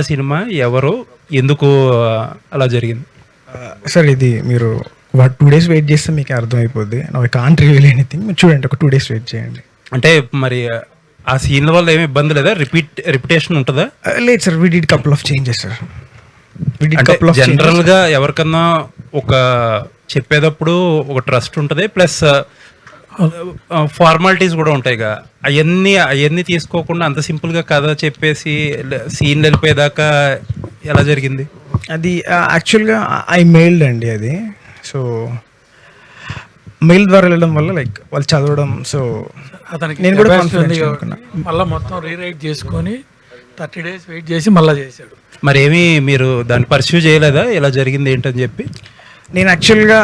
Cinema ఎవరు? ఎందుకు అలా జరిగింది? సార్ ఇది మీరు 2 days వెయిట్ చేస్తే మీకు అర్థమైపోద్ది. I can't reveal anything. మీరు చూడండి, ఒక 2 days వెయిట్ చేయండి. అంటే మరి ఆ సీన్ల వల్ల ఏమి ఇబ్బంది లేదా? రిపిటేషన్ ఉంటుందా? లేదు sir, we did couple of changes sir. అంటే జనరల్ గా ఎవరికన్నా ఒక చెప్పేటప్పుడు ఒక ట్రస్ట్ ఉంటుంది, ప్లస్ ఫార్మాలిటీస్ కూడా ఉంటాయిగా. అవన్నీ తీసుకోకుండా అంత సింపుల్ గా కథ చెప్పేసి సీన్ వెళ్ళిపోయేదాకా ఎలా జరిగింది? అది యాక్చువల్గా ఐ మెయిల్డ్ అండి అది. సో మెయిల్ ద్వారా వెళ్ళడం వల్ల లైక్ వాళ్ళు చదవడం, సో అతనికి నేను కూడా మళ్ళీ మొత్తం రీరైట్ చేసుకొని 30 days వెయిట్ చేసి మళ్ళీ చేశాడు. మరేమి మీరు దాన్ని పర్స్యూ చేయలేదా ఇలా జరిగింది ఏంటని చెప్పి? నేను యాక్చువల్గా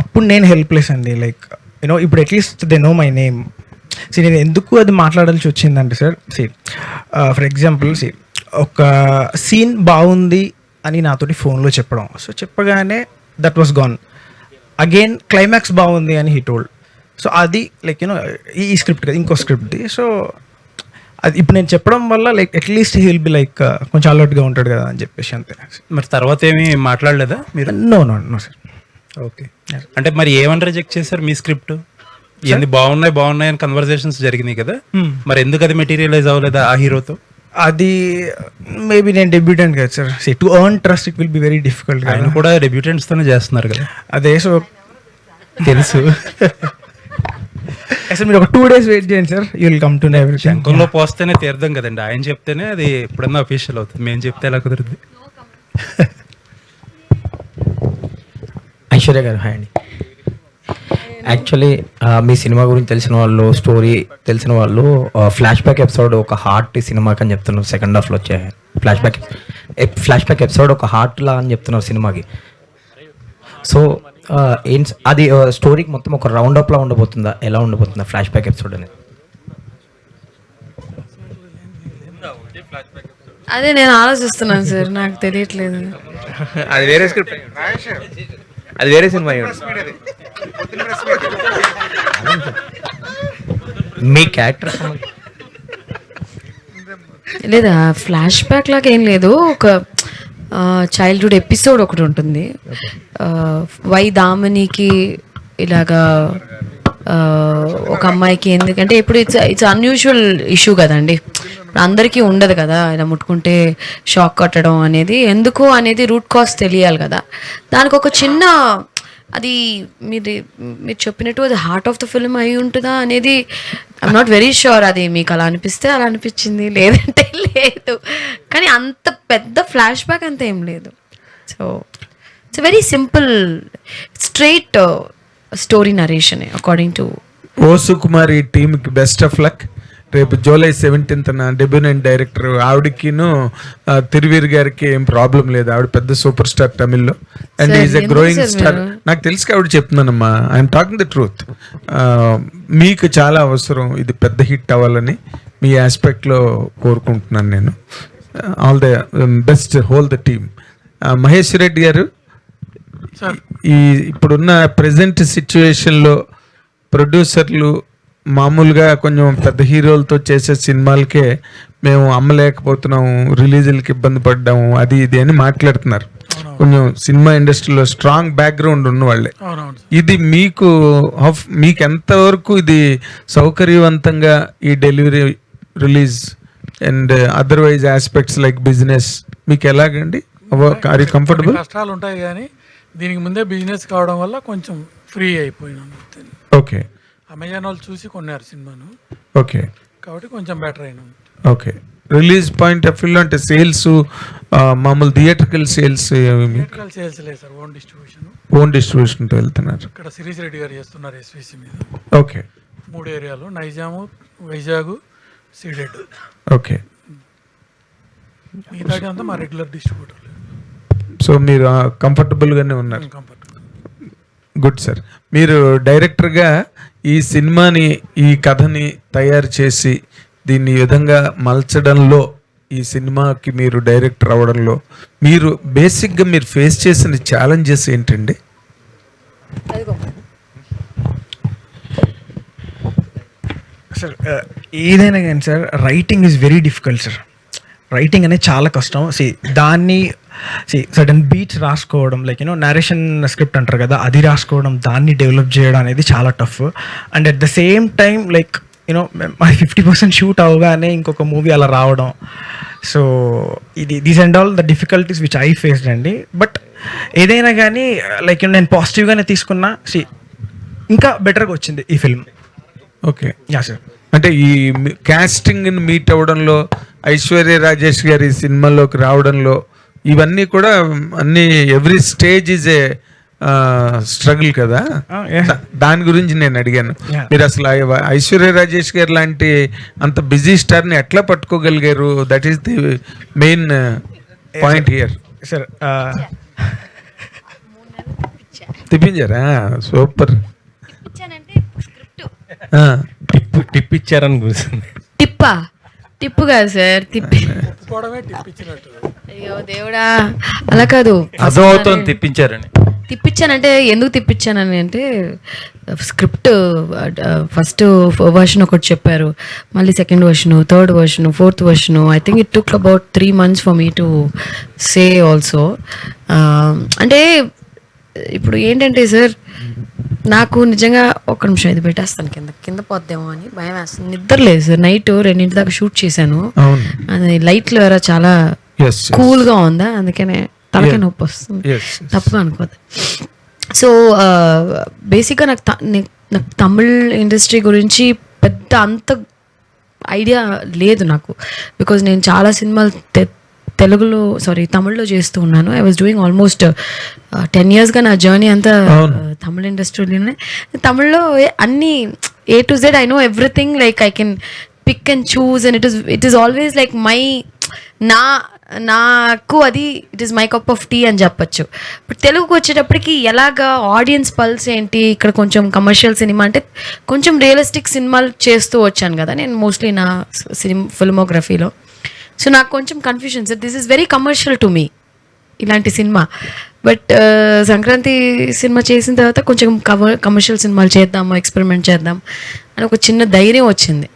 అప్పుడు నేను హెల్ప్లెస్ అండి. లైక్ యూనో ఇప్పుడు at least they know my name. నేను ఎందుకు అది మాట్లాడాల్సి వచ్చిందంటే సార్, ఫర్ ఎగ్జాంపుల్ ఒక సీన్ బాగుంది అని నాతోటి ఫోన్లో చెప్పడం. సో చెప్పగానే that was gone. Again climax బాగుంది అని హీ టోల్డ్. సో అది లైక్ యూనో ఈ స్క్రిప్ట్ కదా, ఇంకో స్క్రిప్ట్ది. సో అది ఇప్పుడు నేను చెప్పడం వల్ల like at least he will be like కొంచెం అలర్ట్గా ఉంటాడు కదా అని చెప్పేసి అంతే. మరి తర్వాత ఏమీ మాట్లాడలేదా మీరు? No sir. ఓకే. అంటే మరి ఏమని రిజెక్ట్ చేశారు మీ స్క్రిప్ట్? ఇవన్నీ బాగున్నాయి అని కన్వర్సేషన్స్ జరిగినాయి కదా, మరి ఎందుకు అది మెటీరియలైజ్ అవ్వలేదా ఆ హీరోతో? అది మేబీ నేను డెబ్యూటెంట్ కదా sir. To earn trust it will be very difficult. ఆయన కూడా డెబ్యూటెంట్స్ తోనే చేస్తున్నారు కదా. అదే సో తెలుసు. సార్ మీరు ఒక 2 days వెయిట్ చేయండి sir, you will come to know everything. శంకుల్లో పోస్తేనే తీర్థం కదండి. ఆయన చెప్తేనే అది ఎప్పుడన్నా అఫీషియల్ అవుతుంది, మేము చెప్తే ఎలా కుదురుతుంది? ఐశ్వర్య గారు హాయ్ అండి. యాక్చువల్లీ మీ సినిమా గురించి తెలిసిన వాళ్ళు, స్టోరీ తెలిసిన వాళ్ళు ఫ్లాష్ బ్యాక్ ఎపిసోడ్ ఒక హార్ట్ సినిమాకి అని చెప్తున్నారు. సెకండ్ హాఫ్లో వచ్చే ఫ్లాష్ బ్యాక్ ఎపిసోడ్ ఒక హార్ట్ లా అని చెప్తున్నారు సినిమాకి. సో అది స్టోరీకి మొత్తం ఒక రౌండ్ అప్లా ఉండబోతుందా, ఎలా ఉండబోతుందా ఫ్లాష్ బ్యాక్ ఎపిసోడ్ అనేది? అదే నేను ఆలోచిస్తున్నాను సార్, నాకు తెలియట్లేదు. అది వేరే స్క్రిప్ట్, అది వేరే సినిమా. మీ క్యారెక్టర్ లేదా ఫ్లాష్ బ్యాక్ లాగా ఏం లేదు, ఒక చైల్డ్హుడ్ ఎపిసోడ్ ఒకటి ఉంటుంది. వై దామనికి ఇలాగా ఒక అమ్మాయికి, ఎందుకంటే ఇప్పుడు ఇట్స్ అన్యూజువల్ ఇష్యూ కదండి, అందరికీ ఉండదు కదా ఇలా ముట్టుకుంటే షాక్ కొట్టడం అనేది. ఎందుకు అనేది రూట్ కాజ్ తెలియాలి కదా. దానికి ఒక చిన్న అది మీరు చెప్పినట్టు అది హార్ట్ ఆఫ్ ద ఫిల్మ్ అయి ఉంటుందా అనేది ఐఎమ్ నాట్ వెరీ ష్యూర్. అది మీకు అలా అనిపిస్తే అలా అనిపించింది, లేదంటే లేదు. కానీ అంత పెద్ద ఫ్లాష్ బ్యాక్ అంత ఏం లేదు. So it's very simple straight story narration according to. ఓ సుకుమారి టీమ్కి బెస్ట్ ఆఫ్ లక్. రేపు July 17th డెబ్యూటెంట్ డైరెక్టర్ ఆవిడకిను తిరువీర్ గారికి ఏం ప్రాబ్లం లేదు. ఆవిడ పెద్ద సూపర్ స్టార్ తమిళ్లో and is a growing star. నాకు తెలిసి ఆవిడ చెప్తున్నానమ్మా, ఐఎమ్ టాకింగ్ ద ట్రూత్. మీకు చాలా అవసరం ఇది పెద్ద హిట్ అవ్వాలని మీ ఆస్పెక్ట్లో కోరుకుంటున్నాను నేను. All the best whole the team. Mahesh Reddy గారు, ఈ ఇప్పుడున్న ప్రజెంట్ సిచ్యువేషన్లో ప్రొడ్యూసర్లు మామూలుగా కొంచెం పెద్ద హీరోలతో చేసే సినిమాలకే మేము అమ్మలేకపోతున్నాము, రిలీజులకి ఇబ్బంది పడ్డాము, అది ఇది అని మాట్లాడుతున్నారు. కొంచెం సినిమా ఇండస్ట్రీలో స్ట్రాంగ్ బ్యాక్గ్రౌండ్ ఉన్న వాళ్ళే. ఇది మీకు ఎంతవరకు ఇది సౌకర్యవంతంగా ఈ delivery, release and otherwise aspects like business మీకు ఎలాగండి? Are you comfortable? కష్టాలు ఉంటాయి కానీ దీనికి ముందే బిజినెస్ కావడం వల్ల కొంచెం ఫ్రీ అయిపోయినాను. ఓకే. అమెజాన్ వాళ్ళు చూసి కొన్నారు సినిమాను. ఓకే. కాబట్టి కొంచెం బెటర్ అయినాం. ఓకే. రిలీజ్ పాయింట్ ఆఫ్ వ్యూలో అంటే సేల్స్, మామూలు థియేట్రికల్ సేల్స్ సేల్స్ లేదు సార్, ఓన్ డిస్ట్రిబ్యూషన్తో వెళ్తున్నారు. ఇక్కడ సిరీస్ రెడ్డి గారు చేస్తున్నారు ఎస్విసి మీద. ఓకే. 3 ఏరియాలు, నైజాము, వైజాగ్, సీడెడ్. ఓకే. మిగతా అంతా మా రెగ్యులర్ డిస్ట్రిబ్యూటర్. సో మీరు కంఫర్టబుల్గానే ఉన్నారు. Good sir. మీరు డైరెక్టర్గా ఈ సినిమాని, ఈ కథని తయారు చేసి దీన్ని ఈ విధంగా మలచడంలో, ఈ సినిమాకి మీరు డైరెక్టర్ అవ్వడంలో మీరు బేసిక్గా మీరు ఫేస్ చేసిన ఛాలెంజెస్ ఏంటండి? సార్ ఏదైనా కానీ sir, writing is very difficult sir. Writing అనేది చాలా కష్టం. దాన్ని సడన్ బీట్స్ రాసుకోవడం, లైక్ నరేషన్ స్క్రిప్ట్ అంటారు కదా, అది రాసుకోవడం, దాన్ని డెవలప్ చేయడం అనేది చాలా tough. And at the same time like మరి 50% షూట్ అవగానే ఇంకొక మూవీ అలా రావడం. So these and all the difficulties which I faced అండి. బట్ ఏదైనా కానీ లైక్ నేను పాజిటివ్గానే తీసుకున్నా. ఇంకా బెటర్గా వచ్చింది ఈ ఫిల్మ్. Okay, yeah sir. అంటే ఈ కాస్టింగ్ మీట్ అవ్వడంలో, ఐశ్వర్య రాజేష్ గారి సినిమాలోకి రావడంలో, ఇవన్నీ కూడా అన్ని every stage is a struggle కదా. దాని గురించి నేను అడిగాను. మీరు అసలు ఐశ్వర్య రాజేష్ గారు లాంటి అంత బిజీ స్టార్ని ఎట్లా పట్టుకోగలిగారు? That is the main point here. Sir తిప్పించారా? సూపర్. టిప్ ఇచ్చారని కూర్చుంది. టిప్పు కాదు సార్, పోవడమే టిప్ ఇచ్చినట్టు. అయ్యో దేవుడా, అలా కాదు. అర్థమవుతుంది తిప్పించారని. తిప్పించానంటే ఎందుకు తిప్పించానని అంటే, స్క్రిప్ట్ ఫస్ట్ వర్షన్ ఒకటి చెప్పారు, మళ్ళీ second version, third version, fourth version. I think it took about 3 months for me to say also. అంటే ఇప్పుడు ఏంటంటే సార్, నాకు నిజంగా ఒక్క నిమిషం ఇది పెట్టేస్తాను, కింద పోద్దేమో అని భయం వేస్తుంది. నిద్ర లేదు సార్, నైట్ 2 దాకా షూట్ చేశాను. అది లైట్లు ఎవరా చాలా కూల్గా ఉందా, అందుకనే తలకే నొప్పి వస్తుంది, తప్పుగా అనుకోదు. సో బేసిక్గా నాకు తమిళ్ ఇండస్ట్రీ గురించి పెద్ద అంత ఐడియా లేదు నాకు. బికాజ్ నేను చాలా సినిమాలు తమిళ్లో చేస్తూ ఉన్నాను. ఐ వాజ్ డూయింగ్ ఆల్మోస్ట్ 10 yearsగా నా జర్నీ అంతా తమిళ ఇండస్ట్రీలోనే. తమిళ్లో అన్ని A to Z I know everything, like I can pick and choose, and it is always like నాకు అది it is my cup of tea అని చెప్పచ్చు. బట్ తెలుగుకి వచ్చేటప్పటికి ఎలాగా ఆడియన్స్ పల్స్ ఏంటి, ఇక్కడ కొంచెం కమర్షియల్ సినిమా అంటే కొంచెం రియలిస్టిక్ సినిమాలు చేస్తూ వచ్చాను కదా నేను మోస్ట్లీ నా ఫిల్మోగ్రఫీలో. సో నాకు కొంచెం confusion sir, this is very commercial to me ఇలాంటి సినిమా. బట్ సంక్రాంతి సినిమా చేసిన తర్వాత కొంచెం కమర్షియల్ సినిమాలు చేద్దాము, ఎక్స్పెరిమెంట్ చేద్దాం అని ఒక చిన్న ధైర్యం వచ్చింది.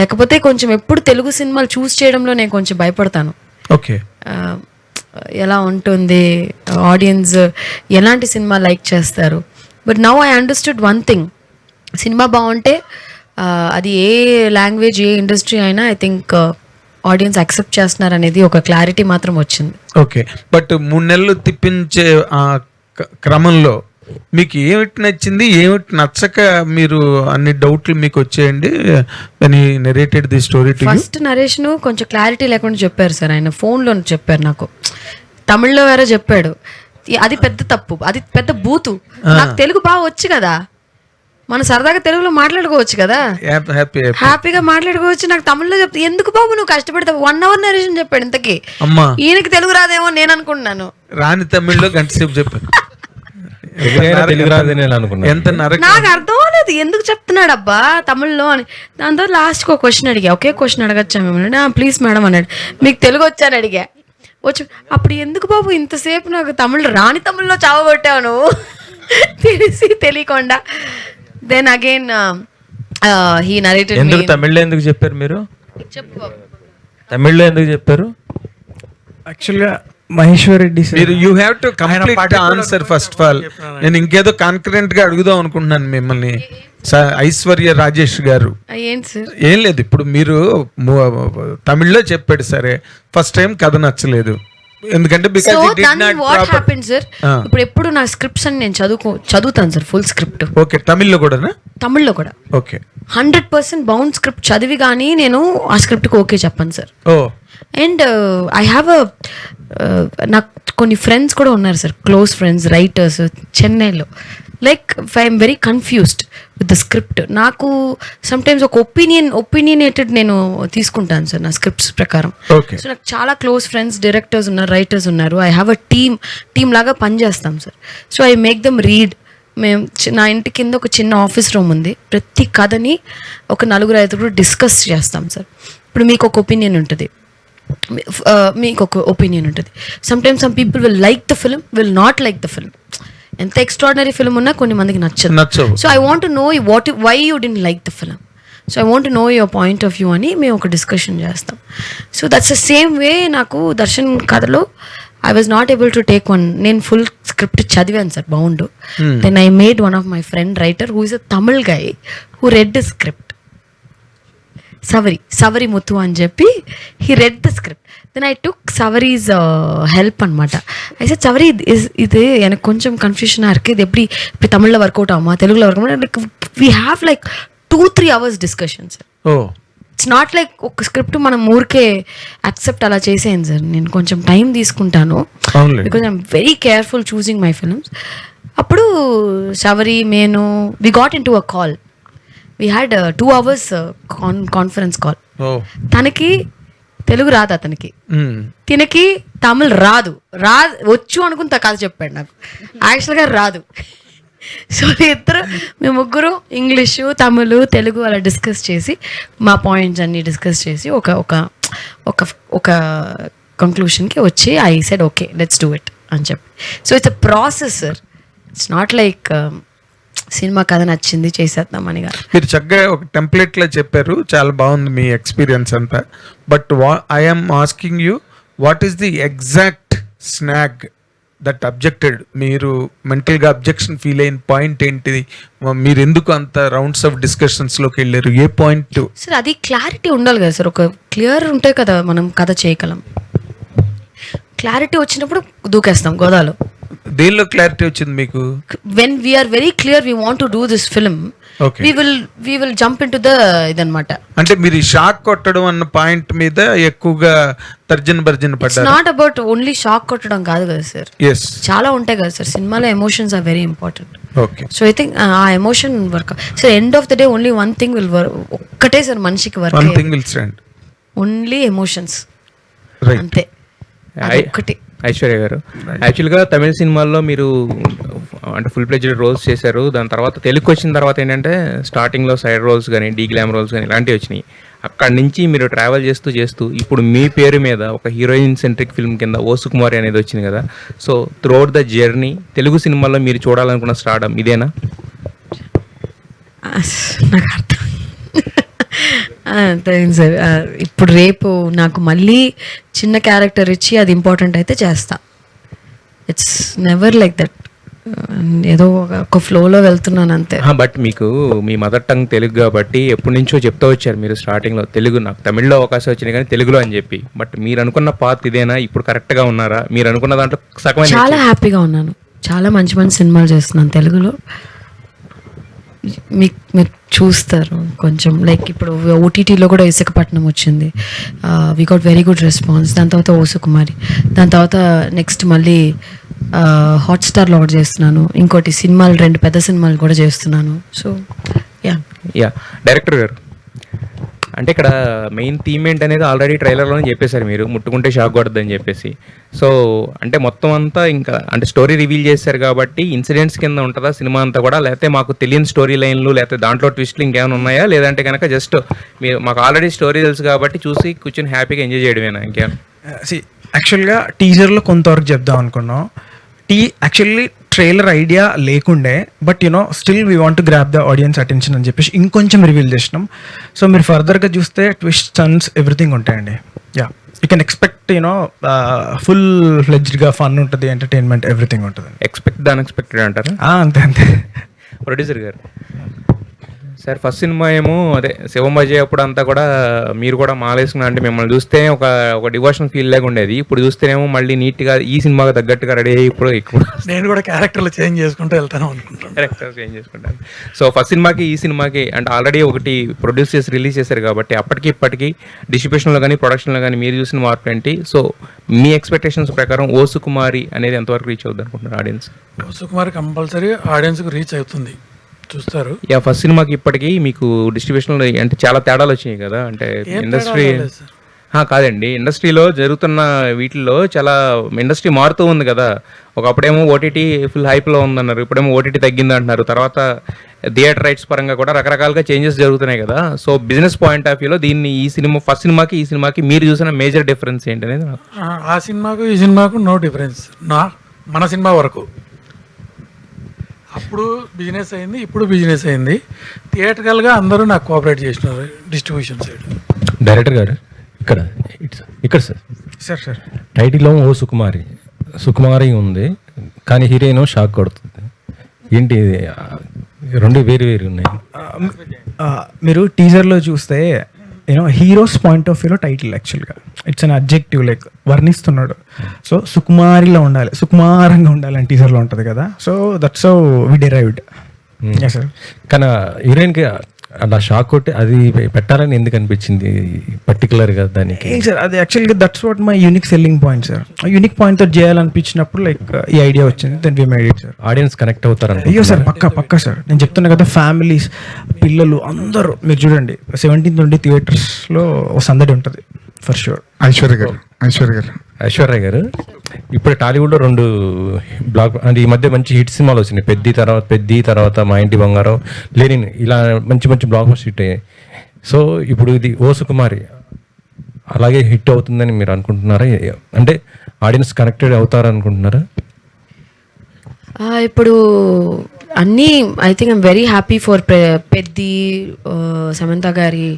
లేకపోతే కొంచెం ఎప్పుడు తెలుగు సినిమాలు చూస్ చేయడంలో నేను కొంచెం భయపడతాను. ఓకే, ఎలా ఉంటుంది, ఆడియన్స్ ఎలాంటి సినిమా లైక్ చేస్తారు. But now I understood one thing, cinema బాగుంటే అది ఏ లాంగ్వేజ్, ఏ ఇండస్ట్రీ అయినా ఐ థింక్ ఆడియన్స్ యాక్సెప్ట్ చేస్తున్నారు అనేది ఒక క్లారిటీ మాత్రం వచ్చింది. ఓకే, బట్ 3 నెలలు తిప్పించే ఆ క్రమంలో మీకు ఏమిటి నచ్చింది, ఏమిటి నచ్చక మీరు అన్ని డౌట్లు మీకు వచ్చేయండి when he narrated the story to you? First narration కొంచెం క్లారిటీ లేకుండా చెప్పారు సార్, ఆయన ఫోన్లో చెప్పారు నాకు, తమిళ్లో వేరే చెప్పాడు. అది పెద్ద తప్పు, అది పెద్ద బూతు. నాకు తెలుగు బాగా వచ్చు కదా, మనం సరదాగా తెలుగులో మాట్లాడుకోవచ్చు కదా, హ్యాపీగా మాట్లాడుకోవచ్చు. నాకు తమిళ్లో చెప్తే ఎందుకు బాబు నువ్వు కష్టపడతావు, 1 hour నరేషన్ చెప్పాడు. ఇంతకీ ఈయనకి తెలుగు రాదేమో నేను అనుకుంటున్నాను, రాని తమిళ్లో గంట సేపు చెప్పాను. తెలుగు రాదని నేను అనుకున్నాను. ఎంత నాకు అర్థం అవ్వలేదు ఎందుకు చెప్తున్నాడు అబ్బా తమిళ్లో అని. దాని తర్వాత లాస్ట్కి ఒక క్వశ్చన్ అడిగా, ఒకే క్వశ్చన్ అడగచ్చా మిమ్మల్ని, ప్లీజ్ మేడం అన్నాడు. మీకు తెలుగు వచ్చాను అడిగా, వచ్చు. అప్పుడు ఎందుకు బాబు ఇంతసేపు నాకు తమిళ్ రాని తమిళ్లో చావగొట్టావు నువ్వు తెలిసి తెలియకుండా. Then again he narrated. ఎందుకు తమిళ్లో ఎందుకు చెప్పారు మీరు? చెప్పు బాబు, తమిళ్లో ఎందుకు చెప్పారు? యాక్చువల్గా మహేశ్వర్ రెడ్డి సార్, మీరు you have to complete answer first of all. నేను ఇంకేదో కాన్ఫిడెంట్ గా అడుగుదాం అనుకుంటున్నాను మిమ్మల్ని. ఐశ్వర్య రాజేష్ గారు, ఏంటి సార్? ఏం లేదు, ఇప్పుడు మీరు తమిళ్లో చెప్పాడు సరే, ఫస్ట్ టైం కథ నచ్చలేదు ఎందుకంటే because it did not what happened sir, ఇప్పుడు ఎప్పుడు నా స్క్రిప్ట్స్ అని నేను చదువుతాను సార్, ఫుల్ స్క్రిప్ట్. ఓకే, తమిళ్లో కూడానా? తమిళ్లో కూడా. ఓకే, 100% బౌండ్ స్క్రిప్ట్ చదివి కానీ నేను ఆ స్క్రిప్ట్కి ఓకే చెప్పాను sir. Oh, and I have నాకు కొన్ని ఫ్రెండ్స్ కూడా ఉన్నారు సార్, క్లోజ్ ఫ్రెండ్స్ రైటర్స్ చెన్నైలో. Like I'm very confused with the script. నాకు సమ్టైమ్స్ ఒక ఒపీనియనేటెడ్ నేను తీసుకుంటాను సార్ నా స్క్రిప్ట్స్ ప్రకారం. సో నాకు చాలా క్లోజ్ ఫ్రెండ్స్ డైరెక్టర్స్ ఉన్నారు, రైటర్స్ ఉన్నారు. ఐ హ్యావ్ అ టీమ్ లాగా పనిచేస్తాం sir. So I make them read. మేము నా ఇంటి కింద ఒక చిన్న ఆఫీస్ రూమ్ ఉంది, ప్రతి కథని ఒక 4-5 డిస్కస్ చేస్తాం సార్. ఇప్పుడు మీకు ఒక ఒపీనియన్ ఉంటుంది, మీకు ఒక ఒపీనియన్ ఉంటుంది. Sometimes some people will like the film, will not like the film. ఎంత ఎక్స్ట్రాడినరీ ఫిల్మ్ ఉన్నా కొన్ని మందికి నచ్చదు. So I want to know why you didn't like the film. So I want know your point of view అని మేము ఒక discussion చేస్తాం. So that's the same way నాకు దర్శన్ కథలో I was not able to take one. నేను full script చదివాను sir, బాగుండు. Then I made one of my friend writer who is a Tamil guy who read the script. Savari Muthu అని చెప్పి he read the script. Then I took Savari's help అనమాట. అయితే సవరి ఇది எனக்கு కొంచెం కన్ఫ్యూషన్ இருக்குது, ఇది எப்படி தமிழில் వర్క్ అవుట్ ஆகுமா తెలుగులో work out, like we have like 2-3 hours discussion sir. Oh it's not like ఒక స్క్రిప్ట్ మనం ఊరికే యాక్సెప్ట్ అలా చేసేయండి సార్. నేను కొంచెం టైం తీసుకుంటాను అవునులే. Because I'm very careful choosing my films. అప్పుడు శబరి నేను we got into a call. We had 2 hours conference call. ఓ తనకి తెలుగు రాదు, అతనికి తినకి తమిళ్ రాదు. వచ్చు అనుకుని కథ చెప్పాడు నాకు, యాక్చువల్గా రాదు. సో మేము ముగ్గురు ఇంగ్లీషు తమిళ్ తెలుగు అలా డిస్కస్ చేసి మా పాయింట్స్ అన్నీ డిస్కస్ చేసి ఒక ఒక ఒక ఒక కంక్లూషన్కి వచ్చి I said okay let's do it అని చెప్పి. So it's a process sir, it's not like cinema కథ నచ్చింది చేసేద్దామని కాదు. మీరు చక్కగా ఒక టెంప్లెట్ లా చెప్పారు, చాలా బాగుంది మీ ఎక్స్పీరియన్స్ అంతా. But I'm asking you, what is the exact snag that objected? మీరు మెంటల్గా అబ్జెక్షన్ ఫీల్ అయిన పాయింట్ ఏంటిది? మీరు ఎందుకు అంత రౌండ్స్ ఆఫ్ డిస్కషన్స్లోకి వెళ్ళారు? ఏ పాయింట్? సార్ అది క్లారిటీ ఉండాలి కదా సార్, ఒక క్లియర్ ఉంటే కదా మనం కథ చేయగలం. క్లారిటీ వచ్చినప్పుడు దూకేస్తాం గోదాలో. దేనిలో క్లారిటీ వచ్చింది మీకు? When we're very clear we want to do this film, Okay. we will jump into the ఇదన్నమాట. అంటే మీరు షాక్ కొట్టడం అన్న పాయింట్ మీద ఎక్కువగా తర్జన భర్జన ఇట్స్ పడ్డారు. నాట్ అబౌట్ ఓన్లీ షాక్ కొట్టడం కాదు కదా సార్, ఎస్, చాలా ఉంటాయి కదా సార్ సినిమాలో. Emotions are very important. Okay. So I think ఆ emotion work sir. End of the day only one thing will work. ఒక్కటే సార్ మనిషికి one work, thing will stand, only emotions, right. అంతే. ఒక్కటి. ఐశ్వర్య గారు, యాక్చువల్గా తమిళ సినిమాల్లో మీరు అంటే ఫుల్ ప్లెజ్డ్ రోల్స్ చేశారు. దాని తర్వాత తెలుగుకి వచ్చిన తర్వాత ఏంటంటే స్టార్టింగ్లో సైడ్ రోల్స్ కానీ డీ గ్లామ్ రోల్స్ కానీ ఇలాంటివి వచ్చినాయి. అక్కడి నుంచి మీరు ట్రావెల్ చేస్తూ ఇప్పుడు మీ పేరు మీద ఒక హీరోయిన్ సెంట్రిక్ ఫిల్మ్ కింద ఓ సుకుమారి అనేది వచ్చింది కదా. So throughout the journey Telugu సినిమాల్లో మీరు చూడాలనుకున్న స్టార్డమ్ ఇదేనా? నాకు అర్థం తెలియదు సార్. ఇప్పుడు రేపు నాకు మళ్ళీ చిన్న క్యారెక్టర్ ఇచ్చి అది ఇంపార్టెంట్ అయితే చేస్తా. ఇట్స్ నెవర్ లైక్ దట్, ఏదో ఒక ఫ్లోలో వెళ్తున్నాను అంతే. బట్ మీకు మీ మదర్ టంగ్ తెలుగు కాబట్టి ఎప్పటి నుంచో చెప్తూ వచ్చారు మీరు స్టార్టింగ్లో, తెలుగు నాకు తమిళ్లో అవకాశం వచ్చినాయి కానీ తెలుగులో అని చెప్పి. బట్ మీరు అనుకున్న పాత్ ఇదేనా? ఇప్పుడు కరెక్ట్గా ఉన్నారా? మీరు అనుకున్న దాంట్లో సగం చాలా హ్యాపీగా ఉన్నాను, చాలా మంచి మంచి సినిమాలు చేస్తున్నాను తెలుగులో. మీరు చూస్తారు కొంచెం, లైక్ ఇప్పుడు ఓటీటీలో కూడా విశాఖపట్నం వచ్చింది, we got very good response. దాని తర్వాత ఓ సుకుమారి, దాని తర్వాత నెక్స్ట్ మళ్ళీ హాట్స్టార్లో ఒకటి చేస్తున్నాను, ఇంకోటి సినిమాలు 2 పెద్ద సినిమాలు కూడా చేస్తున్నాను. సో యా డైరెక్టర్ గారు, అంటే ఇక్కడ మెయిన్ థీమ్ ఏంటనేది ఆల్రెడీ ట్రైలర్లోనే చెప్పేశారు మీరు, ముట్టుకుంటే షాక్ కొడద్దని చెప్పేసి. సో అంటే మొత్తం అంతా ఇంకా అంటే స్టోరీ రివీల్ చేశారు కాబట్టి ఇన్సిడెంట్స్ కింద ఉంటుందా సినిమా అంతా కూడా, లేకపోతే మాకు తెలియని స్టోరీ లైన్లు లేకపోతే దాంట్లో ట్విస్ట్లు ఇంకేమైనా ఉన్నాయా, లేదంటే కనుక జస్ట్ మీరు మాకు ఆల్రెడీ స్టోరీ తెలుసు కాబట్టి చూసి కూర్చొని హ్యాపీగా ఎంజాయ్ చేయడమేనా ఇంకేమైనా? యాక్చువల్గా టీజర్లో కొంతవరకు చెప్దాం అనుకున్నాం. యాక్చువల్లీ ట్రైలర్ ఐడియా లేకుండే, but still we want to grab the audience attention అని చెప్పేసి ఇంకొంచెం రివీల్ చేసినాం. సో మీరు ఫర్దర్గా చూస్తే ట్విస్ట్ టర్న్స్ ఎవ్రీథింగ్ ఉంటాయండి. Yeah, you can expect full ఫ్లెడ్జ్డ్గా ఫన్ ఉంటుంది, ఎంటర్టైన్మెంట్ ఎవ్రీథింగ్ ఉంటుంది. ఎక్స్పెక్ట్ ద అన్ఎక్స్పెక్టెడ్ అంటారా? అంతే అంతే. ప్రొడ్యూసర్ గారు సార్, ఫస్ట్ సినిమా ఏమో అదే శివమజయ్ అప్పుడు అంతా కూడా మీరు కూడా మాలేసుకున్నా అంటే మిమ్మల్ని చూస్తే ఒక డివోషనల్ ఫీల్ లాగా ఉండేది. ఇప్పుడు చూస్తేనేమో మళ్ళీ నీట్గా ఈ సినిమాకి తగ్గట్టుగా రెడీ అయ్యి ఇప్పుడు నేను కూడా క్యారెక్టర్లు చేంజ్ చేసుకుంటూ వెళ్తాను అనుకుంటాను. క్యారెక్టర్ చేంజ్ చేసుకుంటాను. సో ఫస్ట్ సినిమాకి ఈ సినిమాకి అంటే ఆల్రెడీ ఒకటి ప్రొడ్యూస్ చేసి రిలీజ్ చేశారు కాబట్టి అప్పటికి ఇప్పటికీ డిస్ట్రిబ్యూషన్లో కానీ ప్రొడక్షన్లో కానీ మీరు చూసిన మార్పు ఏంటి? సో మీ ఎక్స్పెక్టేషన్స్ ప్రకారం ఓ సుకుమారి అనేది ఎంతవరకు రీచ్ అవుతుంది అనుకుంటున్నారు ఆడియన్స్? సుకుమారి కంపల్సరీ ఆడియన్స్కి రీచ్ అవుతుంది, చూస్తారు. యా, ఫస్ట్ సినిమాకి ఇప్పటికీ మీకు డిస్ట్రిబ్యూషన్లో అంటే చాలా తేడాలు వచ్చినాయి కదా. అంటే ఇండస్ట్రీ కాదండి, ఇండస్ట్రీలో జరుగుతున్న వీటిల్లో చాలా ఇండస్ట్రీ మారుతూ ఉంది కదా. ఒకప్పుడేమో ఓటీటీ ఫుల్ హైప్లో ఉందన్నారు, ఇప్పుడేమో ఓటీటీ తగ్గింది అంటున్నారు, తర్వాత థియేటర్ రైట్స్ పరంగా కూడా రకరకాలుగా చేంజెస్ జరుగుతున్నాయి కదా. సో బిజినెస్ పాయింట్ ఆఫ్ వ్యూలో దీన్ని ఈ సినిమా ఫస్ట్ సినిమాకి ఈ సినిమాకి మీరు చూసిన మేజర్ డిఫరెన్స్ ఏంటి అనేది? ఆ సినిమాకు ఈ సినిమాకు నో డిఫరెన్స్ మన సినిమా వరకు. అప్పుడు బిజినెస్ అయింది, ఇప్పుడు బిజినెస్ అయింది. థియేటర్కల్గా అందరూ నాకు కోఆపరేట్ చేసినారు డిస్ట్రిబ్యూషన్ సైడ్. డైరెక్టర్ గారు ఇక్కడ ఇక్కడ సార్ సార్ టైటిల్లో ఓ సుకుమారి ఉంది, కానీ హీరోయిన్ షాక్ కొడుతుంది. ఏంటి ఇది? రెండు వేరు వేరు ఉన్నాయి. మీరు టీజర్లో చూస్తే హీరోస్ పాయింట్ ఆఫ్ వ్యూలో టైటిల్ యాక్చువల్గా ఇట్స్ అన్ అబ్జెక్టివ్, లైక్ వర్ణిస్తున్నాడు. సో సుకుమారిలో ఉండాలి, సుకుమారంగా ఉండాలని టీజర్లో ఉంటుంది కదా. So that's how we derived. Sir కానీ హీరోయిన్కి అలా షాక్ కొట్టి అది పెట్టాలని ఎందుకు అనిపించింది పర్టికులర్గా దానికి? సార్ అది యాక్చువల్గా that's what my unique selling point sir. Unique పాయింట్తో చేయాలనిపించినప్పుడు లైక్ ఈ ఐడియా వచ్చింది, then we made it sir. Audience connect అవుతారంట. అయ్యో సార్ పక్కా సార్. నేను చెప్తున్నా కదా, ఫ్యామిలీస్, పిల్లలు అందరూ మీరు చూడండి 17th నుండి థియేటర్స్లో ఒక సందడి ఉంటుంది ఫర్ షూర్. ఐశ్వర్య గారు ఇప్పుడు టాలీవుడ్లో 2 బ్లాక్ అంటే ఈ మధ్య మంచి హిట్ సినిమాలు వచ్చినాయి. పెద్ది తర్వాత మా ఇంటి బంగారం, లెనిన్, ఇలా మంచి మంచి బ్లాక్ బస్టర్ హిట్ అయ్యాయి. సో ఇప్పుడు ఇది ఓ సుకుమారి అలాగే హిట్ అవుతుందని మీరు అనుకుంటున్నారా? అంటే ఆడియన్స్ కనెక్టెడ్ అవుతారు అనుకుంటున్నారా? ఇప్పుడు అన్నీ I think I'm very happy for Peddi, Samantha గారి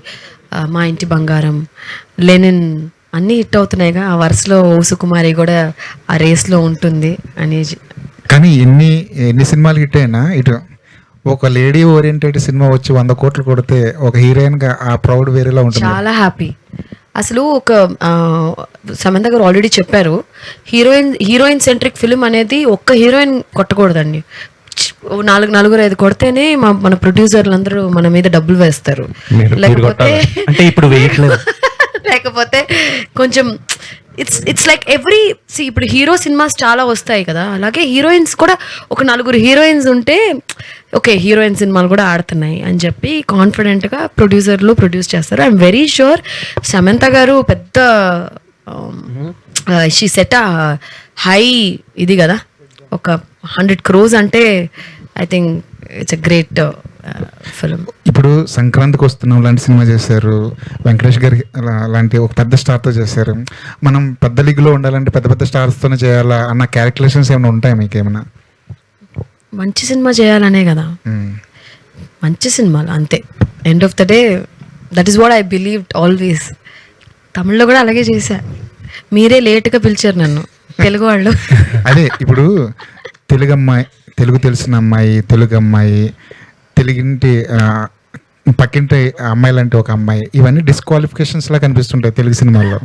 మా ఇంటి బంగారం, లెనిన్ అన్నీ హిట్ అవుతున్నాయిగా. ఆ వరుసలో ఓ సుకుమారి కూడా ఆ రేస్లో ఉంటుంది అనేది. కానీ ఎన్ని సినిమాలు హిట్ అయినా ఇటు ఒక లేడీ ఓరియంటెడ్ సినిమా వచ్చి 100 కోట్లు కొడితే ఒక హీరోయిన్ గా ఆ ప్రౌడ్ వేరేలా ఉంటుంది. చాలా హ్యాపీ. అసలు ఒక సమంత గారు ఆల్రెడీ చెప్పారు, హీరోయిన్ సెంట్రిక్ ఫిల్మ్ అనేది ఒక్క హీరోయిన్ కొట్టకూడదండి. 4-5 కొడితేనే మన ప్రొడ్యూసర్లు అందరూ మన మీద డబ్బులు వేస్తారు. లేకపోతే అంటే ఇప్పుడు వేయట్లేదు. లేకపోతే కొంచెం ఇట్స్ లైక్ ఇప్పుడు హీరో సినిమాస్ చాలా వస్తాయి కదా, అలాగే హీరోయిన్స్ కూడా ఒక 4 హీరోయిన్స్ ఉంటే ఓకే హీరోయిన్ సినిమాలు కూడా ఆడుతున్నాయి అని చెప్పి కాన్ఫిడెంట్గా ప్రొడ్యూసర్లు ప్రొడ్యూస్ చేస్తారు. ఐఎమ్ వెరీ షూర్ సమంత గారు పెద్ద షీ సెట్ హై ఇది కదా, ఒక 100 crores అంటే I think it's a great film. ఇప్పుడు సంక్రాంతికి వస్తున్నాం లాంటి సినిమా చేశారు, వెంకటేష్ గారి లాంటి ఒక పెద్ద స్టార్తో చేశారు. మనం పెద్ద లీగ్లో ఉండాలంటే పెద్ద స్టార్స్తోనే చేయాలా అన్న క్యాలిక్యులేషన్స్ ఏమైనా ఉంటాయా మీకు ఏమైనా? మంచి సినిమా చేయాలనే కదా, మంచి సినిమాలు అంతే. End of the day that is what I believe always. తమిళ్లో కూడా అలాగే చేశా, మీరే లేట్గా పిలిచారు నన్ను తెలుగు వాళ్ళు. అదే ఇప్పుడు తెలుగు తెలిసిన అమ్మాయి, తెలుగు అమ్మాయి, తెలుగింటి పక్కింటి అమ్మాయి లాంటి ఒక అమ్మాయి, ఇవన్నీ డిస్క్వాలిఫికేషన్స్ లా కనిపిస్తుంటాయి తెలుగు సినిమాల్లో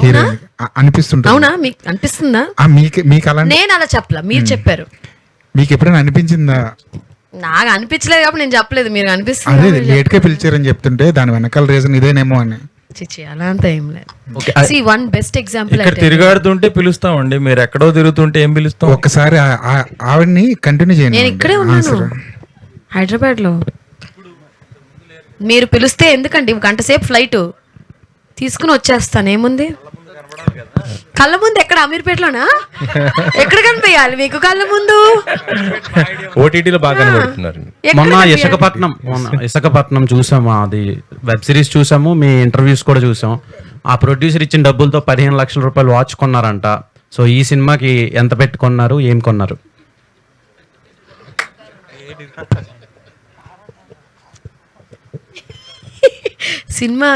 హీరోయిన్ అనిపిస్తుంటాయి. అవునా, మీకు అనిపిస్తుందా? మీకు అలా నేను అలా చెప్పలా, మీరు చెప్పారు. మీకు ఎప్పుడైనా అనిపించిందా? నాకు అనిపించలేదు కాబట్టి నేను చెప్పలేదు, మీరు అదే అనిపిస్తుంది. లేట్ గా పిలిచారని చెప్తుంటే దాని వెనకాల రీజన్ ఇదేనేమో అని. చిచి అలా అంతా ఏం లేదు. See, one best example ఇక్కడ తిరుగాడుతుంటే పిలుస్తామండి, మీరు ఎక్కడో తిరుగుతుంటే ఏం పిలుస్తాం? ఒక్కసారి ఆవిడ్ని కంటిన్యూ చేయండి. నేను ఇక్కడే ఉన్నాను హైదరాబాద్ లో. మీరు పిలిస్తే ఎందుకండి, 1 గంట సేపు ఫ్లైట్ తీసుకుని వచ్చేస్తాను. ఏముంది కళ్ళ ముందు? ఎక్కడ అమీర్పేటలోనా? ఎక్కడ కనిపించాలి మీకు కళ్ళ ముందు? ఓటీటీలో బాగా కనబడుతున్నారు. మొన్న ఇసకపట్నం చూసాము, అది వెబ్ సిరీస్ చూసాము, మీ ఇంటర్వ్యూస్ కూడా చూసాం. ఆ ప్రొడ్యూసర్ ఇచ్చిన డబ్బులతో 15 లక్షల రూపాయలు వాచ్ కొన్నారంట. సో ఈ సినిమాకి ఎంత పెట్టుకున్నారు, ఏం కొన్నారు? సినిమా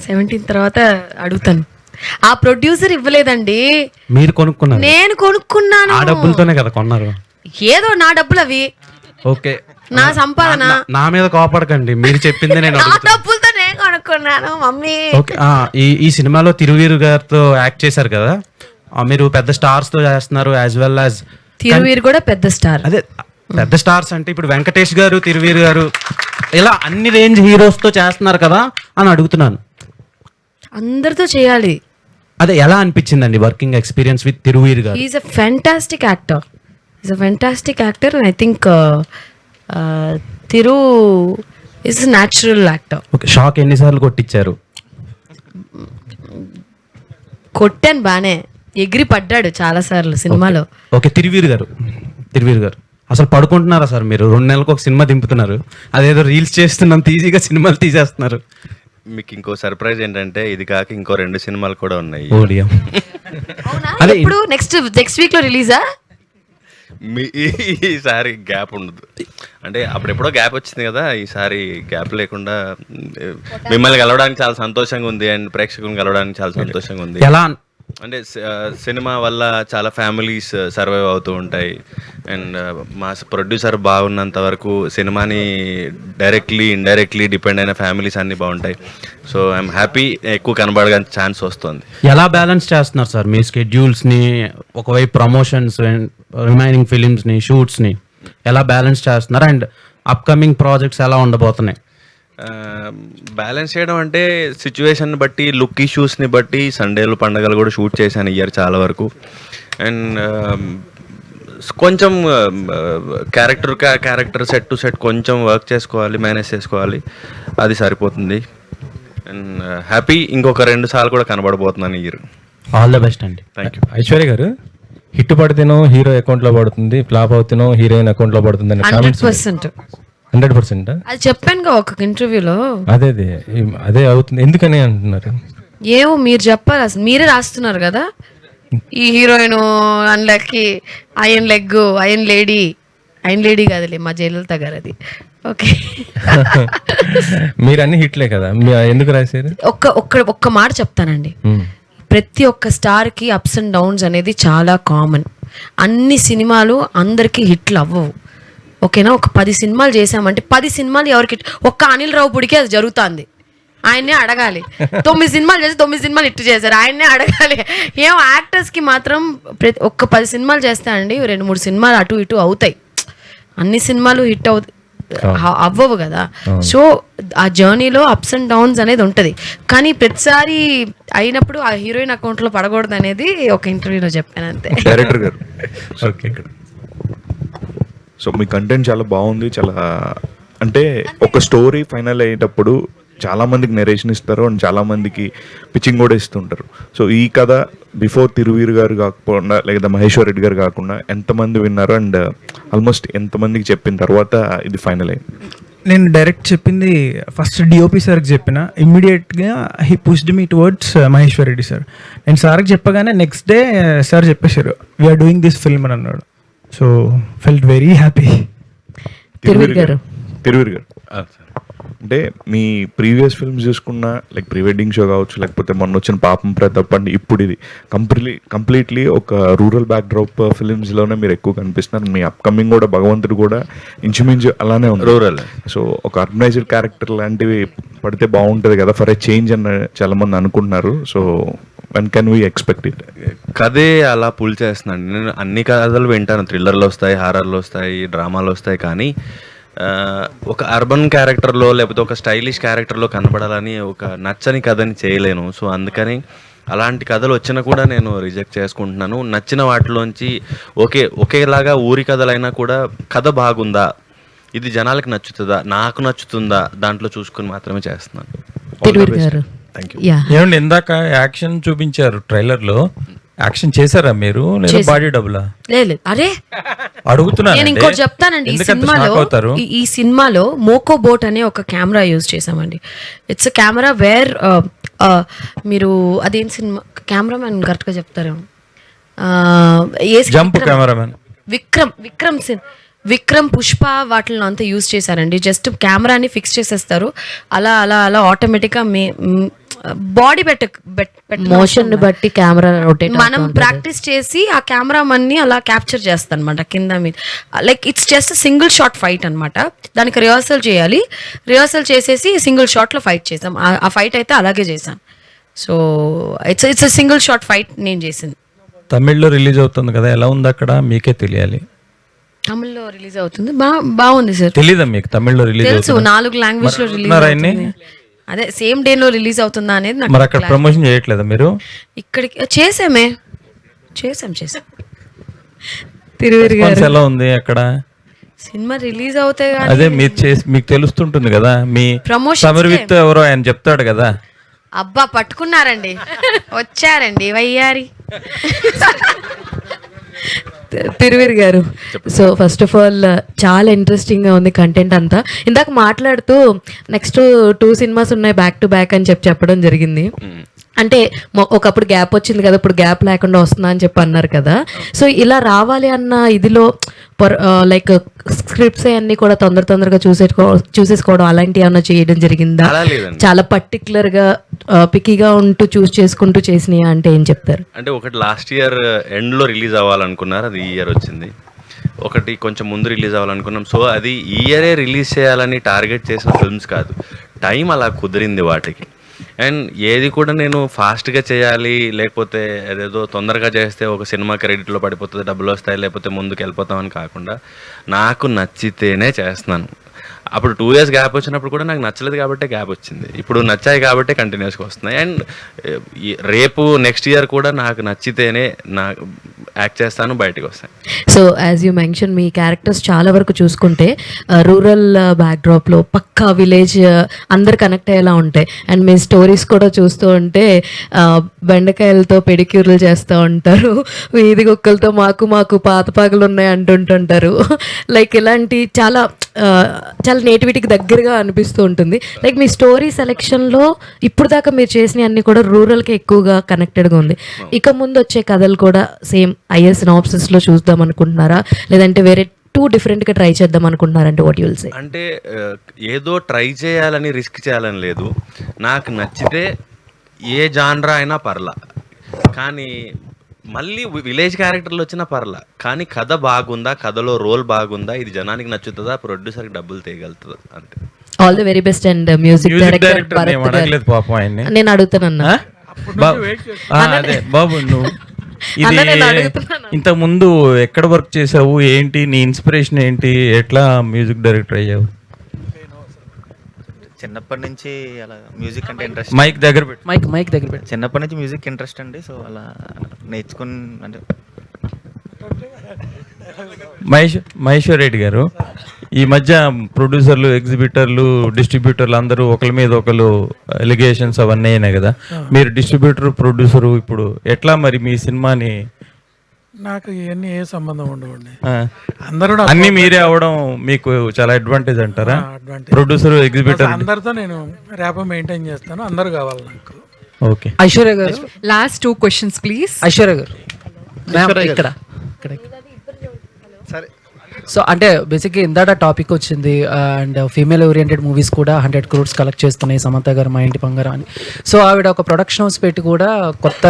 17 తర్వాత అడుగుతాను. ఆ ప్రొడ్యూసర్ ఇవ్వలేదండి, మీరు కొనుక్కున్నారు. నేను కొనుక్కున్నాను. ఆ డబ్బులతోనే కదా కొన్నారు. ఏదో నా డబ్బులు అవి, ఓకే, నా సంపాదన. నా మీద కోపడకండి, మీరు చెప్పింది నేను నా డబ్బులతో నేను కొనుక్కున్నాను మమ్మీ. ఓకే, ఈ సినిమాలో తిరువీరు గారితో యాక్ట్ చేశారు కదా, మీరు పెద్ద స్టార్స్ తో చేస్తున్నారు యాజ్ వెల్ యాజ్. తిరువీరు కూడా పెద్ద స్టార్. అదే పెద్ద స్టార్స్ అంటే ఇప్పుడు వెంకటేష్ గారు, తిరువీరు గారు, ఇలా అన్ని రేంజ్ హీరోస్ తో చేస్తున్నారు కదా అని అడుగుతున్నాను. అందరితో చేయాలి. అదే ఎలా అనిపించిందండి వర్కింగ్ ఎక్స్పీరియన్స్ విత్ తిరువీరు గారు? Is a fantastic actor. And I think Thiru is natural actor. Okay, shock ఎన్నిసార్లు కొట్టించారు? కొట్టాను బానే, ఎగిరి పడ్డాడు చాలా సార్లు సినిమాలో. ఓకే, తిరువీరు గారు అసలు పడుకుంటున్నారా సార్? మీరు 2 నెలలకు ఒక సినిమా దింపుతున్నారు, అదేదో రీల్స్ చేస్తున్నంత ఈజీగా సినిమాలు తీసేస్తున్నారు. మీకు ఇంకో సర్ప్రైజ్ ఏంటంటే ఇది కాక ఇంకో 2 సినిమాలు కూడా ఉన్నాయి. ఓడియం అవునా? ఇప్పుడు నెక్స్ట్ వీక్ లో రిలీజా? ఈసారి గ్యాప్ ఉండదు. అంటే అప్పుడెప్పుడో గ్యాప్ వచ్చింది కదా, ఈసారి గ్యాప్ లేకుండా మిమ్మల్ని కలవడానికి చాలా సంతోషంగా ఉంది అండ్ ప్రేక్షకులను కలవడానికి చాలా సంతోషంగా ఉంది. ఎలా అంటే సినిమా వల్ల చాలా ఫ్యామిలీస్ సర్వైవ్ అవుతూ ఉంటాయి అండ్ మా ప్రొడ్యూసర్ బాగున్నంత వరకు సినిమాని డైరెక్ట్లీ ఇండైరెక్ట్లీ డిపెండ్ అయిన ఫ్యామిలీస్ అన్నీ బాగుంటాయి. సో ఐఎమ్ హ్యాపీ, ఎక్కువ కనబడడానికి ఛాన్స్ వస్తుంది. ఎలా బ్యాలెన్స్ చేస్తున్నారు సార్ మీ స్కెడ్యూల్స్ని? ఒకవైపు ప్రమోషన్స్ అండ్ రిమైనింగ్ ఫిలిమ్స్ని, షూట్స్ని ఎలా బ్యాలెన్స్ చేస్తున్నారు? అండ్ అప్కమింగ్ ప్రాజెక్ట్స్ ఎలా ఉండబోతున్నాయి? బ్యాలెన్స్ చేయడం అంటే సిచ్యువేషన్ బట్టి, లుక్ ఇష్యూస్ని బట్టి సండేలు పండగలు కూడా షూట్ చేశాను ఇయర్ చాలా వరకు. అండ్ కొంచెం క్యారెక్టర్ సెట్ టు సెట్ కొంచెం వర్క్ చేసుకోవాలి, మేనేజ్ చేసుకోవాలి, అది సరిపోతుంది. అండ్ హ్యాపీ, ఇంకొక 2 సార్లు కూడా కనబడబోతున్నాను ఇయర్. ఆల్ ద బెస్ట్ అండి. Thank you. ఐశ్వర్య గారు, హిట్ పడితేనో హీరో అకౌంట్లో పడుతుంది, ఫ్లాప్ అవుతేనో హీరోయిన్ అకౌంట్లో పడుతుంది అని కామెంట్స్ 100%. 100%? అది చెప్పానుగా ఒక ఇంటర్వ్యూలో. అదే అవుతుంది. ఎందుకని అంటున్నారు? ఏమో మీరు చెప్పాలి, అసలు మీరే రాస్తున్నారు కదా. ఈ హీరోయిన్ అందులోకి అయన్ లెగ్, అయన్ లేడీ కాదులే మా జయలలిత గారు, అది ఓకే. మీరు అన్ని హిట్లే కదా, ఎందుకు రాశారు? ఒక్క మాట చెప్తానండి. ప్రతి ఒక్క స్టార్కి అప్స్ అండ్ డౌన్స్ అనేది చాలా కామన్. అన్ని సినిమాలు అందరికీ హిట్లు అవ్వవు, ఓకేనా? ఒక 10 సినిమాలు చేసామంటే 10 సినిమాలు ఎవరికి, ఒక్క అనిల్ రావుపూడికి అది జరుగుతుంది, ఆయన్నే అడగాలి. 9 సినిమాలు చేసి 9 సినిమాలు హిట్ చేశారు, ఆయన్నే అడగాలి. ఏమో యాక్టర్స్కి మాత్రం ఒక్క 10 సినిమాలు చేస్తానండి, 2-3 సినిమాలు అటు ఇటు అవుతాయి, అన్ని సినిమాలు హిట్ అవ్వవు కదా. సో ఆ జర్నీలో అప్స్ అండ్ డౌన్స్ అనేది ఉంటుంది. కానీ ప్రతిసారి అయినప్పుడు ఆ హీరోయిన్ అకౌంట్లో పడకూడదు అనేది ఒక ఇంటర్వ్యూలో చెప్పాను అంతే. డైరెక్టర్ గారు, ఓకే. సో మీ కంటెంట్ చాలా బాగుంది. చాలా అంటే ఒక స్టోరీ ఫైనల్ అయ్యేటప్పుడు చాలా మందికి నెరేషన్ ఇస్తారు అండ్ చాలా మందికి పిచ్చింగ్ కూడా ఇస్తుంటారు. సో ఈ కథ బిఫోర్ తిరువీరు గారు కాకుండా లేదా మహేశ్వర్ రెడ్డి గారు కాకుండా ఎంతమంది విన్నారు అండ్ ఆల్మోస్ట్ ఎంతమందికి చెప్పిన తర్వాత ఇది ఫైనల్ అయింది? నేను డైరెక్ట్ చెప్పింది ఫస్ట్ డిఓపి సార్కి చెప్పిన, ఇమ్మీడియట్గా he pushed me towards Maheshwar Reddy sir. నేను సార్కి చెప్పగానే నెక్స్ట్ డే సార్ చెప్పేశారు వీఆర్ డూయింగ్ దిస్ ఫిల్మ్ అని అన్నాడు. So felt very happy. Thiruveer గారు అంటే మీ ప్రీవియస్ ఫిల్మ్స్ చూసుకున్నా, లైక్ ప్రీ వెడ్డింగ్ షో కావచ్చు, లేకపోతే మొన్న వచ్చిన పాపం ప్రతాప్ అండి, ఇప్పుడు ఇది కంప్లీట్లీ ఒక రూరల్ బ్యాక్డ్రాప్ ఫిలిమ్స్లోనే మీరు ఎక్కువ కనిపిస్తున్నారు. మీ అప్కమింగ్ కూడా భగవంతుడు కూడా ఇంచుమించు అలానే ఉంది, రూరల్. సో ఒక అర్గనైజ్డ్ క్యారెక్టర్ లాంటివి పడితే బాగుంటుంది కదా ఫర్ ఏ చేంజ్ అని చాలా మంది అనుకుంటున్నారు. So when can we expect it? కథే అలా పుల్ చేస్తున్నాను. నేను అన్ని కథలు వింటాను, థ్రిల్లర్లు వస్తాయి, హారర్లు వస్తాయి, డ్రామాలు వస్తాయి, కానీ ఒక అర్బన్ క్యారెక్టర్లో లేకపోతే ఒక స్టైలిష్ క్యారెక్టర్లో కనబడాలని ఒక నచ్చని కథని చేయలేను. సో అందుకని అలాంటి కథలు వచ్చినా కూడా నేను రిజెక్ట్ చేసుకుంటున్నాను. నచ్చిన వాటిలోంచి ఒకేలాగా ఊరి కథలైనా కూడా కథ బాగుందా, ఇది జనాలకు నచ్చుతుందా, నాకు నచ్చుతుందా, దాంట్లో చూసుకుని మాత్రమే చేస్తున్నాను. ఏమండి, ఇందాక యాక్షన్ చూపించారు ట్రైలర్ లో, యాక్షన్ చేశారా మీరు లేదా బాడీ డబులా? లేదు, అరే అడుగుతున్నాను. నేను ఇంకోటి చెప్తానండి. ఈ సినిమాలో మోకో బోట్ అనే ఒక కెమెరా యూజ్ చేసామండి. ఇట్స్ అ కెమెరా వేర్ మీరు అదేం సినిమా కెమెరామెన్ కరెక్ట్గా చెప్తారేమో, జంప్ కెమెరామెన్ విక్రమ్, పుష్ప వాటిల్లో అంతా యూజ్ చేశారండి. జస్ట్ కెమెరాని ఫిక్స్ చేసేస్తారు, అలా అలా అలా ఆటోమేటిక్గా బాడీ మోషన్ బట్టి కెమెరా రొటేట్ మనం ప్రాక్టీస్ చేసి ఆ కెమెరా మన్ని అలా క్యాప్చర్ చేస్తాం అనమాట కింద మీద. Like it's just single shot fight అనమాట. దానికి రిహర్సల్ చేయాలి, రిహర్సల్ చేసేసి సింగిల్ షాట్లో ఫైట్ చేసాం. ఆ ఫైట్ అయితే అలాగే చేసాం. So it's single shot fight నేను చేసింది. తమిళ్లో రిలీజ్ అవుతుంది కదా, ఎలా ఉంది అక్కడ మీకే తెలియాలి. తమిళ్లో రిలీజ్ అవుతుంది, బాగుంది సార్. తెలీదా మీకు తమిళ్లో రిలీజ్? తెలుసు, 4 లాంగ్వేజ్ లో రిలీజ్ అవుతుంది. అదే సేమ్ డే లో రిలీజ్ అవుతుందా అనేది నాకు. మరి అక్కడ ప్రమోషన్ చేయట్లేదా మీరు? ఇక్కడికి చేసాం. తిరువీరు గారు ఎలా ఉంది అక్కడ? సినిమా రిలీజ్ అవుతాయి అదే మీకు తెలుస్తుంటుంది కదా, మీ సమర్విత్ ఎవరో ఆయన చెప్తాడు కదా. అబ్బా పట్టుకున్నారండి, వచ్చారండి వయ్యారి. తిరువీరు గారు, సో ఫస్ట్ ఆఫ్ ఆల్ చాలా ఇంట్రెస్టింగ్గా ఉంది కంటెంట్ అంతా. ఇందాక మాట్లాడుతూ నెక్స్ట్ 2 సినిమాస్ ఉన్నాయి బ్యాక్ టు బ్యాక్ అని చెప్పడం జరిగింది. అంటే ఒకప్పుడు గ్యాప్ వచ్చింది కదా, ఇప్పుడు గ్యాప్ లేకుండా వస్తుందా అని చెప్పి అన్నారు కదా. సో ఇలా రావాలి అన్న ఇదిలో లైక్ స్క్రిప్ట్స్ అన్ని కూడా తొందరగా చూసేసుకోవడం అలాంటివి ఏమన్నా చేయడం జరిగిందా? అలా లేదండి. చాలా పర్టికులర్ గా పికీగా ఉంటూ చేసుకుంటూ చేసినాయా అంటే ఏం చెప్తారు? అంటే ఒకటి లాస్ట్ ఇయర్ ఎండ్లో రిలీజ్ అవ్వాలనుకున్నారు, అది ఈ ఇయర్ వచ్చింది. ఒకటి కొంచెం ముందు రిలీజ్ అవ్వాలనుకున్నాం. సో అది ఈ ఇయరే రిలీజ్ చేయాలని టార్గెట్ చేసిన ఫిల్మ్స్ కాదు, టైం అలా కుదిరింది వాటికి. అండ్ ఏది కూడా నేను ఫాస్ట్గా చేయాలి, లేకపోతే అదేదో తొందరగా చేస్తే ఒక సినిమా క్రెడిట్లో పడిపోతుంది, డబ్బులు వస్తాయి, లేకపోతే ముందుకు వెళ్ళిపోతామని కాకుండా నాకు నచ్చితేనే చేస్తున్నాను. అప్పుడు 2 years గ్యాప్ వచ్చినప్పుడు కూడా నాకు నచ్చలేదు కాబట్టి గ్యాప్ వచ్చింది, ఇప్పుడు నచ్చాయి కాబట్టి కంటిన్యూస్గా వస్తున్నాయి. అండ్ రేపు నెక్స్ట్ ఇయర్ కూడా నాకు నచ్చితేనే యాక్ట్ చేస్తాను, బయటకు వస్తాను. So as you mention me characters చాలా వరకు చూసుకుంటే రూరల్ బ్యాక్డ్రాప్లో పక్కా విలేజ్ అందరు కనెక్ట్ అయ్యేలా ఉంటాయి. అండ్ మీ స్టోరీస్ కూడా చూస్తూ ఉంటే బెండకాయలతో పెడిక్యూర్లు చేస్తూ ఉంటారు, వీధి కుక్కలతో మాకు పాతపాకలు ఉన్నాయి అంటుంటుంటారు. లైక్ ఇలాంటి చాలా నేటివిటీకి దగ్గరగా అనిపిస్తూ ఉంటుంది. లైక్ మీ స్టోరీ సెలెక్షన్లో ఇప్పుడు దాకా మీరు చేసిన అన్ని కూడా రూరల్కి ఎక్కువగా కనెక్టెడ్గా ఉంది. ఇక ముందు వచ్చే కథలు కూడా సేమ్ ఐఎస్ సినాప్సిస్లో చూద్దాం అనుకుంటున్నారా, లేదంటే వేరే 2 డిఫరెంట్గా ట్రై చేద్దాం అనుకుంటున్నారంటే వాట్ యు విల్ సే? అంటే ఏదో ట్రై చేయాలని రిస్క్ చేయాలని లేదు, నాకు నచ్చితే ఏ జాన్రా అయినా పర్లా, కానీ మళ్ళీ విలేజ్ క్యారెక్టర్లు వచ్చినా పర్లా, కానీ కథ బాగుందా, కథలో రోల్ బాగుందా, ఇది జనానికి నచ్చుతుందా, ప్రొడ్యూసర్కి డబ్బులు తేయగలుగుతుందా, అంతే. All the very best. And music director అడగలేదు పాపం ఆయన్ని. నేను అడుగుతానన్నా. అదే బాబు, నువ్వు ఇది ఇంతకు ముందు ఎక్కడ వర్క్ చేసావు, ఏంటి నీ ఇన్స్పిరేషన్ ఏంటి, ఎట్లా మ్యూజిక్ డైరెక్టర్ అయ్యావు? చిన్నప్పటి నుంచి అలా మ్యూజిక్ అంటే ఇంట్రెస్ట్. మైక్ దగ్గర పెట్టు. మైక్ దగ్గర పెట్టు. చిన్నప్పటి నుంచి మ్యూజిక్ ఇంట్రెస్ట్ అండి, సో అలా నేర్చుకుని అంటే. మహేశ్వర్ రెడ్డి గారు, ఈ మధ్య ప్రొడ్యూసర్లు, ఎగ్జిబిటర్లు, డిస్ట్రిబ్యూటర్లు అందరూ ఒకరి మీద ఒకరు ఎలిగేషన్స్ అవన్నీ అయినాయి కదా. మీరు డిస్ట్రిబ్యూటర్, ప్రొడ్యూసరు, ఇప్పుడు ఎట్లా మరి మీ సినిమాని? నాకు ఇవన్నీ ఏ సంబంధం ఉండవండి, అందరూ అన్ని మీరే అవడం మీకు చాలా అడ్వాంటేజ్ అంటారా? ప్రొడ్యూసర్, ఎగ్జిబిటర్ అందరితో నేను ర్యాపో మెయింటైన్ చేస్తాను, అందరూ కావాలి నాకు. ఓకే. ఐశ్వర్య గారు, లాస్ట్ 2 questions ప్లీజ్. ఐశ్వర్య గారు ఇక్కడ సరే. సో అంటే బేసిక్గా ఇందాక టాపిక్ వచ్చింది, అండ్ ఫీమేల్ ఓరియంటెడ్ మూవీస్ కూడా 100 crores కలెక్ట్ చేస్తున్నాయి, సమంత గారు, మా ఇంటి బంగారం అని. సో ఆవిడ ఒక ప్రొడక్షన్ హౌస్ పెట్టి కూడా కొత్త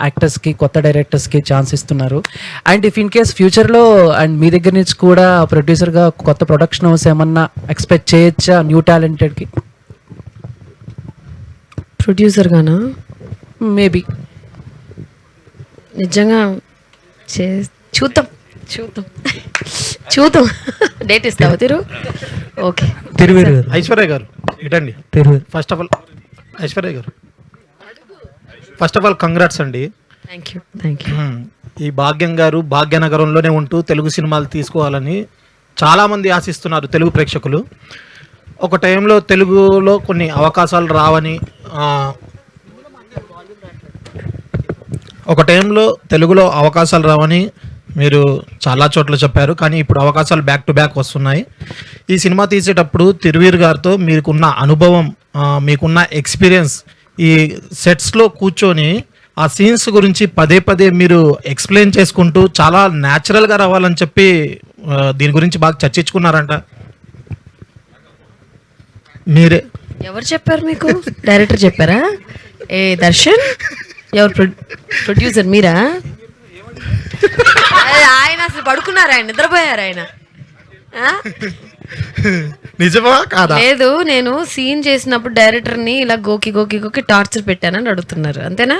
యాక్టర్స్కి, కొత్త డైరెక్టర్స్కి ఛాన్స్ ఇస్తున్నారు. అండ్ ఇఫ్ ఇన్ కేస్ ఫ్యూచర్లో అండ్ మీ దగ్గర నుంచి కూడా ప్రొడ్యూసర్గా కొత్త ప్రొడక్షన్ హౌస్ ఏమన్నా ఎక్స్పెక్ట్ చేయొచ్చా న్యూ టాలెంటెడ్కి? ప్రొడ్యూసర్గానా? మేబీ. నిజంగా చూద్దాం. డేట్ ఇస్తావా తిరు? ఓకే. ఐశ్వర్య గారు ఇటండి. ఫస్ట్ ఆఫ్ ఆల్ కంగ్రాట్స్ అండి. Thank you. ఈ భాగ్యం గారు భాగ్యనగరంలోనే ఉంటూ తెలుగు సినిమాలు తీసుకోవాలని చాలామంది ఆశిస్తున్నారు తెలుగు ప్రేక్షకులు. ఒక టైంలో తెలుగులో కొన్ని అవకాశాలు రావని, మీరు చాలా చోట్ల చెప్పారు, కానీ ఇప్పుడు అవకాశాలు బ్యాక్ టు బ్యాక్ వస్తున్నాయి. ఈ సినిమా తీసేటప్పుడు తిరువీర్ గారితో మీకున్న అనుభవం, మీకున్న ఎక్స్పీరియన్స్, ఈ సెట్స్లో కూర్చొని ఆ సీన్స్ గురించి పదే మీరు ఎక్స్ప్లెయిన్ చేసుకుంటూ చాలా న్యాచురల్గా రావాలని చెప్పి దీని గురించి బాగా చర్చించుకున్నారంట. మీరే ఎవరు చెప్పారు మీకు? డైరెక్టర్ చెప్పారా? ఏ దర్శన్? ఎవరు ప్రొడ్యూసర్? మీరా? ఆయన అసలు పడుకున్నారా? ఆయన నిద్రపోయారు? ఆయన నిజమా కాదా? లేదు, నేను సీన్ చేసినప్పుడు డైరెక్టర్ని ఇలా గోకి టార్చర్ పెట్టానని అడుగుతున్నారు, అంతేనా?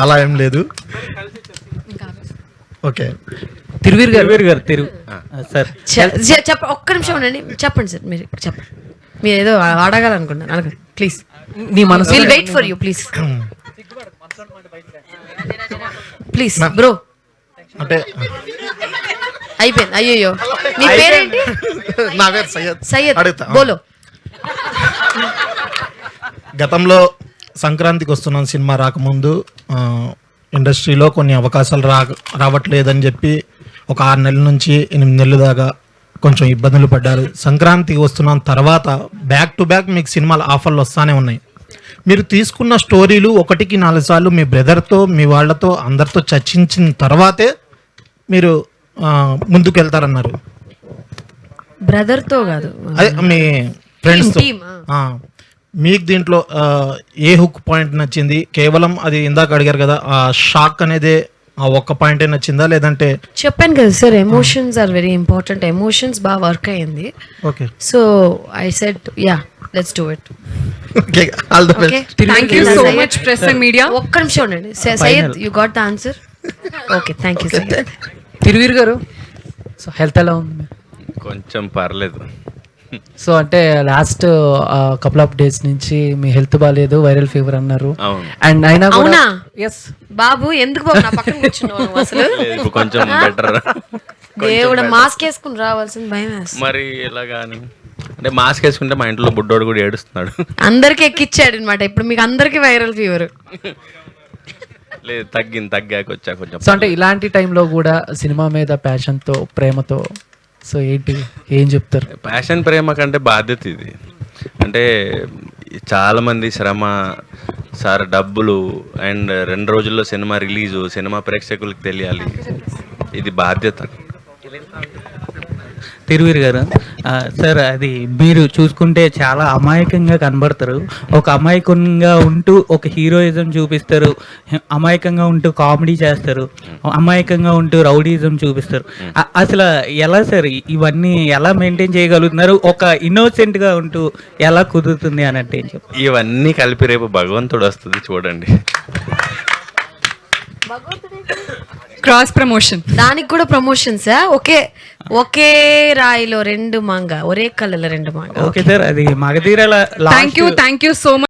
అలా ఏం లేదు. ఓకే. తిరువీర్ గారు చెప్ప ఒక్క నిమిషం ఉండండి. చెప్పండి సార్, మీరు చెప్పండి. మీరు ఏదో అడగాలనుకున్నాను, అడగండి ప్లీజ్. నీ మనసు will wait for you please. Please bro. అంటే అయిపోయింది. అయ్యో, నీ పేరేంటి? నా పేరు సయ్యద్. అడుగుతా బోలో. గతంలో సంక్రాంతికి వస్తున్నాం సినిమా రాకముందు ఇండస్ట్రీలో కొన్ని అవకాశాలు రావట్లేదని చెప్పి ఒక 6 నెలల నుంచి 8 నెలల దాకా కొంచెం ఇబ్బందులు పడ్డారు. సంక్రాంతికి వస్తున్నాం తర్వాత బ్యాక్ టు బ్యాక్ మీకు సినిమాల ఆఫర్లు వస్తూనే ఉన్నాయి. మీరు తీసుకున్న స్టోరీలు 1-4 సార్లు మీ బ్రదర్తో మీ వాళ్ళతో అందరితో చర్చించిన తర్వాతే మీరు ముందుకు వెళ్తారన్నారు. బ్రదర్తో కాదు, అదే మీ ఫ్రెండ్స్తో. team, మీకు దీంట్లో ఏ హుక్ పాయింట్ నచ్చింది? కేవలం అది ఇందాక అడిగారు కదా, ఆ షాక్ అనేది ఆ ఒక్క పాయింటే నచ్చిందా, లేదంటే? చెప్పాను కదా sir, emotions are very important. Emotions బాగా వర్క్ అయ్యింది. Okay, so I said yeah, let's do it. Okay, all the best. Thank you so much press and media. ఒక్క నిమిషం ఉండండి. Syed, you got the answer. Okay, thank you Syed. Thiruveer గారు, so health ఎలా ఉంది? కొంచెం పర్లేదు. సో అంటే లాస్ట్ కపుల్ ఆఫ్ డేస్ నుంచి మీ హెల్త్ బాగాలేదు, వైరల్ ఫీవర్ అన్నారు. అవును. అండ్ అయినా కూడా అవునా? ఎస్ బాబు, ఎందుకు బాబు నా పక్కన కూర్చున్నావు నువ్వు అసలు? లేదు, ఇప్పుడు కొంచెం బెటర్. దేవుడు, మాస్క్ వేసుకుని రావాల్సింది భయం వేస్తుంది. మరి ఎలాగాని అంటే మాస్క్ వేసుకుంటే మా ఇంట్లో బుడ్డోడు కూడా ఏడుస్తున్నాడు. అందరికి ఎక్కిచ్చాడు అనమాట. ఇప్పుడు మీకు అందరికి వైరల్ ఫీవర్. లేదు, తగ్గాక వచ్చా కొంచెం. సో అంటే ఇలాంటి టైంలో కూడా సినిమా మీద ప్యాషన్తో, ప్రేమతో, సో ఏంటి, ఏం చెప్తారు? ప్యాషన్, ప్రేమ కంటే బాధ్యత ఇది. అంటే చాలామంది శ్రమ సార్, డబ్బులు, అండ్ 2 రోజుల్లో సినిమా రిలీజు, సినిమా ప్రేక్షకులకు తెలియాలి, ఇది బాధ్యత. తిరువీర్ గారు, సార్ అది మీరు చూసుకుంటే చాలా అమాయకంగా కనబడతారు. ఒక అమాయకంగా ఉంటూ ఒక హీరోయిజం చూపిస్తారు, అమాయకంగా ఉంటూ కామెడీ చేస్తారు, అమాయకంగా ఉంటూ రౌడీజం చూపిస్తారు. అసలు ఎలా సార్ ఇవన్నీ ఎలా మెయింటైన్ చేయగలుగుతున్నారు? ఒక ఇన్నోసెంట్గా ఉంటూ ఎలా కుదురుతుంది అని అంటే ఏం చెప్పారు? ఇవన్నీ కలిపి రేపు భగవంతుడు వస్తుంది చూడండి. క్రాస్ ప్రమోషన్, దానికి కూడా ప్రమోషన్స్. ఒకే రాయిలో 2 మాంగ, ఒరే కళ్ళలో 2 మాంగ. ఓకే సార్, అది మగధీరల. Thank you so much.